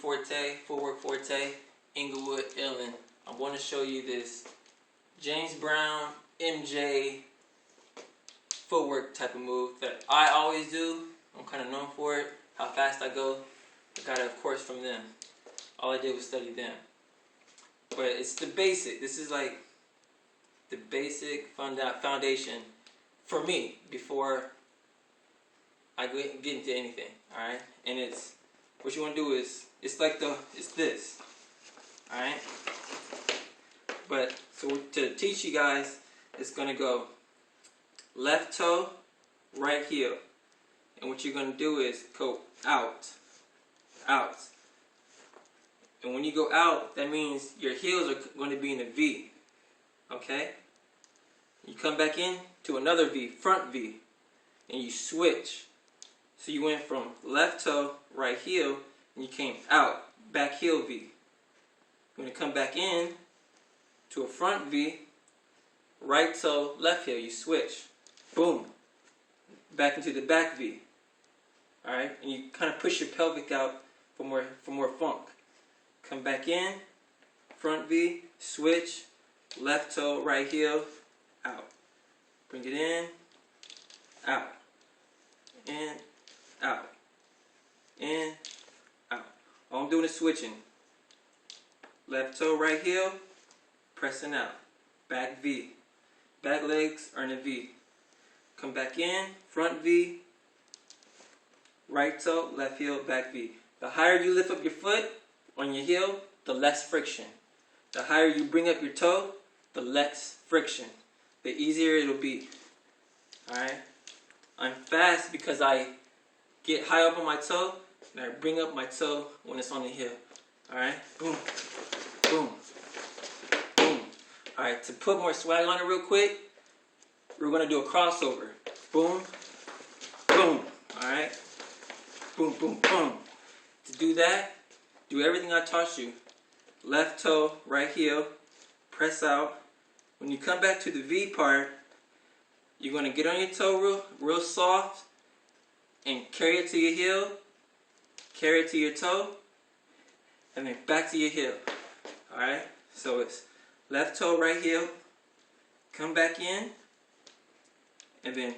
Forte, Footwork Forte, Inglewood, Illinois. I want to show you this James Brown, MJ footwork type of move that I always do. I'm kind of known for it, how fast I go. I got it, of course, from them. All I did was study them. But it's the basic. This is like the basic foundation for me before I get into anything. Alright? And it's, what you want to do is, it's this. Alright? But, so to teach you guys, it's going to go left toe, right heel. And what you're going to do is go out. Out. And when you go out, that means your heels are going to be in a V. Okay? You come back in to another V, front V. And you switch. So you went from left toe, right heel, and you came out, back heel V. You're going to come back in to a front V, right toe, left heel. You switch. Boom. Back into the back V. Alright? And you kind of push your pelvic out for more funk. Come back in, front V, switch, left toe, right heel, out. Bring it in, out. In, out. In, out. All I'm doing is switching. Left toe, right heel, pressing out. Back V. Back legs are in a V. Come back in, front V, right toe, left heel, back V. The higher you lift up your foot on your heel, the less friction. The higher you bring up your toe, the less friction. The easier it'll be. Alright? I'm fast because I get high up on my toe and I bring up my toe when it's on the heel. Alright? Boom. Boom. Boom. Alright, to put more swag on it real quick, we're going to do a crossover. Boom. Boom. Alright? Boom, boom, boom. To do that, do everything I taught you. Left toe, right heel, press out. When you come back to the V part, you're going to get on your toe real soft and carry it to your heel, carry it to your toe, and then back to your heel. Alright? So it's left toe, right heel, come back in, and then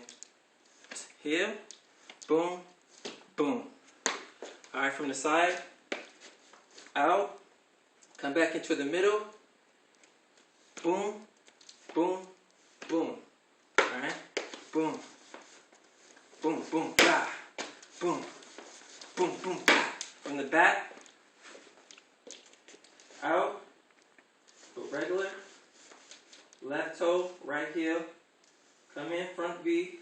heel, boom, boom. Alright, from the side, out, come back into the middle, boom, boom, boom. Alright, boom, boom, boom, bah, boom, boom, boom, bah. From the back, out, go regular, left toe, right heel, come in, front V.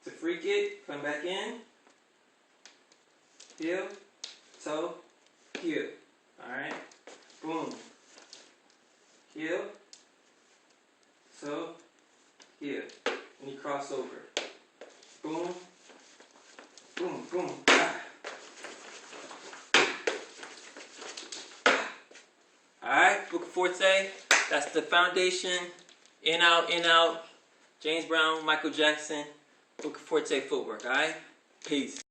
To freak it, come back in, heel, toe, heel. Alright? Boom. Heel, toe, heel. And you cross over. Boom, boom, boom. Ah. Alright, Footwork Forte. That's the foundation. In, out. James Brown, Michael Jackson. Footwork Forte footwork, alright? Peace.